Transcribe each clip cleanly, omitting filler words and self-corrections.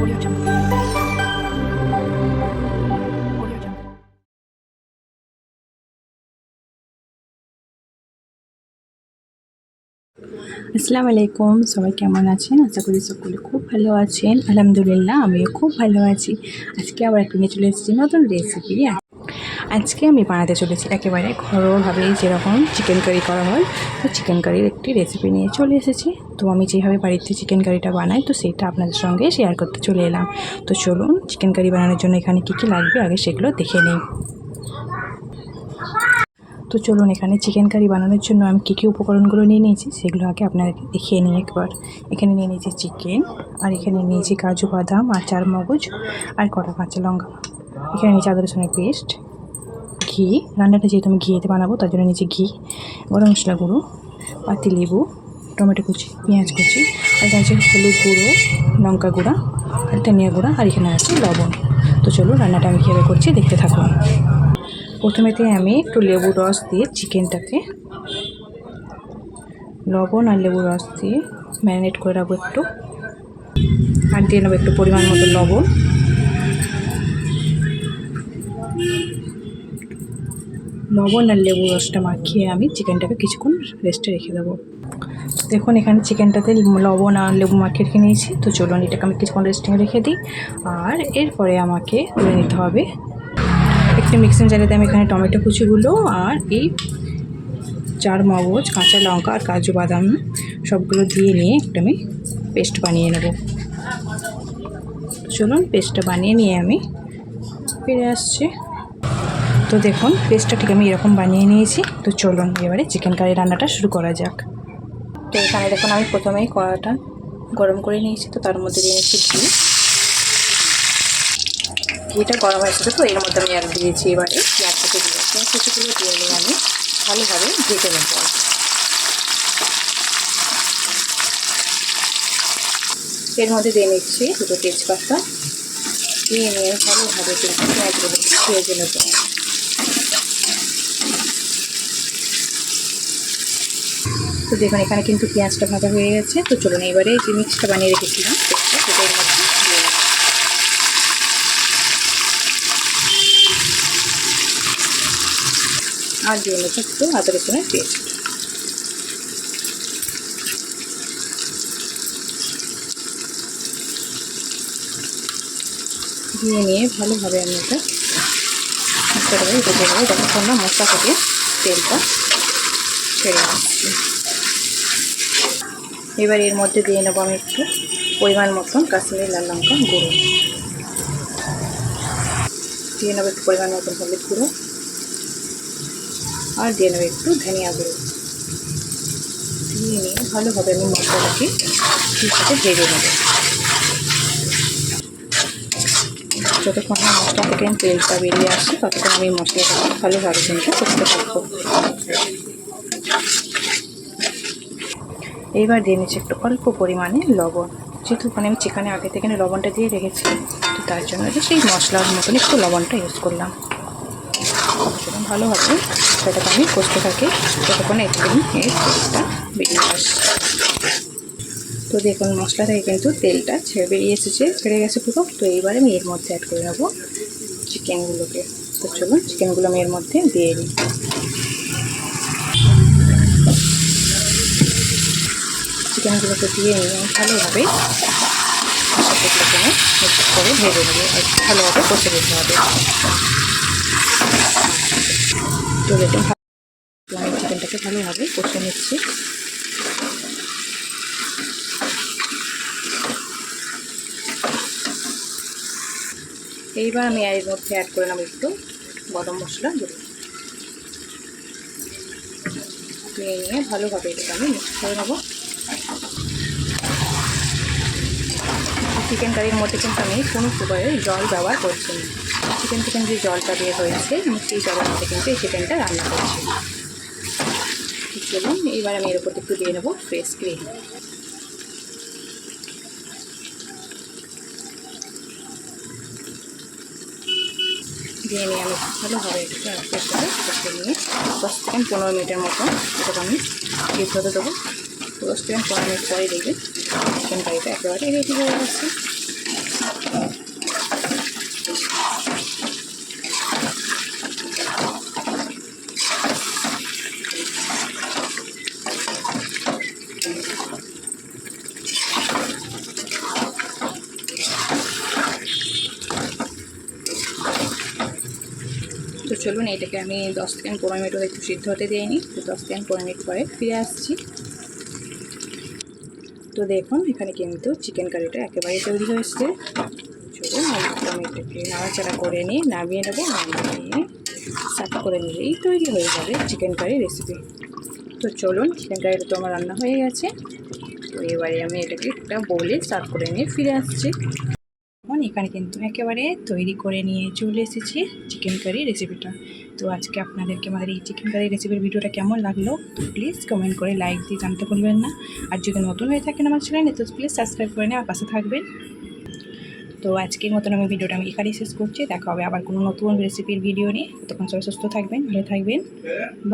Audio Jungle. Audio Jungle. আসসালামু আলাইকুম, সবাই কেমন আছেন? আশা করি সকলে খুব ভালো আছেন। আলহামদুলিল্লাহ আমিও খুব ভালো আছি। আজকে আবার একটু নিয়ে চলে এসেছি নতুন রেসিপি। আজকে আমি বানাতে চলেছি একেবারে ঘরোয়াভাবে যেরকম চিকেন কারি করা হয়, তো চিকেন কারির একটি রেসিপি নিয়ে চলে এসেছি। তো আমি যেভাবে বাড়িতে চিকেন কারিটা বানাই, তো সেটা আপনাদের সঙ্গে শেয়ার করতে চলে এলাম। তো চলুন, চিকেন কারি বানানোর জন্য এখানে কী কী লাগবে আগে সেগুলো দেখে নিই। তো চলুন, এখানে চিকেন কারি বানানোর জন্য আমি কী কী উপকরণগুলো নিয়ে নিয়েছি সেগুলো আগে আপনাদেরকে দেখিয়ে নিই একবার। এখানে নিয়ে নিয়েছি চিকেন, আর এখানে নিয়েছি কাজু বাদাম আর চারমগজ আর কটা কাঁচা লঙ্কা। এখানে নিয়েছি আদা রসুনের পেস্ট, ঘি, রান্নাটা যেহেতু আমি ঘিয়েতে বানাবো তার জন্য নিয়েছি ঘি, গরম মশলা গুঁড়ো, পাতি লেবু, টমেটো কুচি, পেঁয়াজ কুচি, আর এখানে আছে হলুদ গুঁড়ো, লঙ্কা গুঁড়া আর ধনিয়া গুঁড়া, আর এখানে আছে লবণ। তো চলুন, রান্নাটা আমি কীভাবে করছি দেখতে থাকুন। প্রথমেতে আমি একটু লেবুর রস দিয়ে চিকেনটাকে লবণ আর লেবুর রস দিয়ে ম্যারিনেট করে রাখবো একটু, আর দিয়ে নেবো একটু পরিমাণ মতো লবণ। লবণ আর লেবুর রসটা মাখিয়ে আমি চিকেনটাকে কিছুক্ষণ রেস্টে রেখে দেবো। দেখুন, এখানে চিকেনটাতে লবণ আর লেবু মাখিয়ে রেখে নিয়েছি। তো চলুন, এটাকে আমি কিছুক্ষণ রেস্টিং রেখে দিই। আর এরপরে আমাকে তুলে নিতে হবে একটি মিক্সিং জারেতে। আমি এখানে টমেটো কুচিগুলো আর এই চারমগজ, কাঁচা লঙ্কা আর কাজু বাদাম সবগুলো দিয়ে নিয়ে একটা আমি পেস্ট বানিয়ে নেব। চলুন, পেস্টটা বানিয়ে নিয়ে আমি ফিরে আসছি। তো দেখুন, পেস্টটা ঠিক আমি এরকম বানিয়ে নিয়েছি। তো চলুন, এবারে চিকেন কারি রান্নাটা শুরু করা যাক। তো এখানে দেখুন, আমি প্রথমেই কড়াটা গরম করে নিয়েছি। তো তার মধ্যে দিয়ে নিয়েছি ঘি। ঘিটা গরম হয়েছে, তো এর মধ্যে আমি আর দিয়েছি এবারে পেঁয়াজ কুচিগুলো। পেঁয়াজ কুচিগুলো দিয়ে নিয়ে আমি ভালোভাবে ভেজে নেব। এর মধ্যে দিয়ে নিচ্ছি দুটো তেজপাতা, দিয়ে নিয়ে ভালোভাবে কিন্তু পেঁয়াজগুলো ভেজে নেব। তো দেখুন, এখানে কিন্তু পেঁয়াজটা ভাজা হয়ে গেছে। তো চলুন, এবারে যে মিক্সটা বানিয়ে রেখেছিলাম সেটা এর মধ্যে দিয়ে নেব। আর দিয়ে নেব একটু আদা রসুনের পেস্ট। দিয়ে নিয়ে ভালোভাবে আমি এটা মশলাটাকে ভেজে নেবো যতক্ষণ না মশলা থেকে তেলটা ছেড়ে আসছি। এবার এর মধ্যে দিয়ে নেবো আমি একটু পরিমাণ মতন কাশ্মীরি লাল লঙ্কা গুঁড়ো, দিয়ে নেবো একটু পরিমাণ মতন হলুদ গুঁড়ো, আর দিয়ে নেবো একটু ধনিয়া গুঁড়ো। দিয়ে নিয়ে ভালোভাবে আমি মশলাটাকে ঠিকঠাক ভেজে নেবো। যতক্ষণ না মশলা থেকে তেলটা বেরিয়ে আসছে ততক্ষণ আমি মশলাটাকে ভালোভাবে কিন্তু করতে থাকবো। এইবার দিয়ে নিচ্ছি একটু অল্প পরিমাণে লবণ, যেহেতু ওখানে আমি চিকেনে আগে থেকে লবণটা দিয়ে রেখেছি, তো তার জন্য সেই মশলার মতন একটু লবণটা ইউজ করলাম। সেরকম ভালোভাবে সেটাকে আমি কষতে থাকি যতক্ষণ একটু এর তেলটা বেরিয়ে আসছে। তো দেখুন, মশলা থেকে কিন্তু তেলটা ছেড়ে গেছে পুরো। তো এইবারে আমি এর মধ্যে অ্যাড করে নেবো চিকেনগুলোকে। তো চলুন, চিকেনগুলো আমি এর মধ্যে দিয়ে দিই। চিকেনগুলোকে দিয়ে নিয়ে ভালোভাবে মশলাগুলোকে মিক্স করে ভেজে নেবো, ভালোভাবে কষে দিতে হবে। তো দেখুন, আমি চিকেনটাকে ভালোভাবে কষে নিচ্ছি। এইবার আমি এর মধ্যে অ্যাড করে নেবো একটু গরম মশলা গুঁড়ো, দিয়ে নিয়ে ভালোভাবে এটাকে আমি মিক্স করে নেবো। চিকেন কারির মধ্যে কিন্তু আমি কোনো প্রকারের জল ব্যবহার করছি না। চিকেন থেকে যে জলটা বের হয়েছে আমি সেই জলের মধ্যে কিন্তু এই চিকেনটা রান্না করছি। চলুন, এইবার আমি এর উপর একটু দিয়ে নেবো ফ্রেশ ক্রিম। দিয়ে নিয়ে আমি ভালোভাবে এটাকে আস্তে আস্তে কষে নিয়ে 10 থেকে 15 মিনিটের মতন এটাকে আমি ডিপ হতে দেবো। 10 থেকে 15 মিনিট পরে দেখবে চিকেন কারিটা একেবারে রেডি হয়ে গেছে। তো চলুন এটাকে আমি 10 থেকে 15 মিনিট একটু সিদ্ধ হতে দিইনি, তো 10 থেকে 15 মিনিট পরে ফিরে আসছি। তো দেখুন এখানে কিন্তু চিকেন কারিটা একেবারে তৈরি হয়েছে। চলুন আমি এটাকে নাড়াচাড়া করে নিয়ে নামিয়ে নেবো, নামিয়ে সার্ভ করে নিলেই তৈরি হয়ে যাবে চিকেন কারি রেসিপি। তো চলুন চিকেন কারিটা তো আমার রান্না হয়ে গেছে। তো এবারে আমি এটাকে একটা বোলে সার্ভ করে নিয়ে ফিরে আসছি। এখন এখানে কিন্তু একেবারে তৈরি করে নিয়ে চলে এসেছি চিকেন কারি রেসিপিটা। তো আজকে আপনাদেরকে আমাদের এই চিকেন কারি রেসিপির ভিডিওটা কেমন লাগলো তো প্লিজ কমেন্ট করে লাইক দিয়ে জানতে ভুলবেন না। আর যদি নতুন হয়ে থাকেন আমার চ্যানেলে তো প্লিজ সাবস্ক্রাইব করে নিয়ে আমার পাশে থাকবেন। তো আজকের মতন ভিডিওটা আমি এখানেই শেষ করছি। দেখা হবে আবার কোনো নতুন রেসিপির ভিডিও নিয়ে। ততক্ষণ সবাই সুস্থ থাকবেন, ভালো থাকবেন।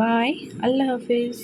বাই, আল্লাহ হাফেজ।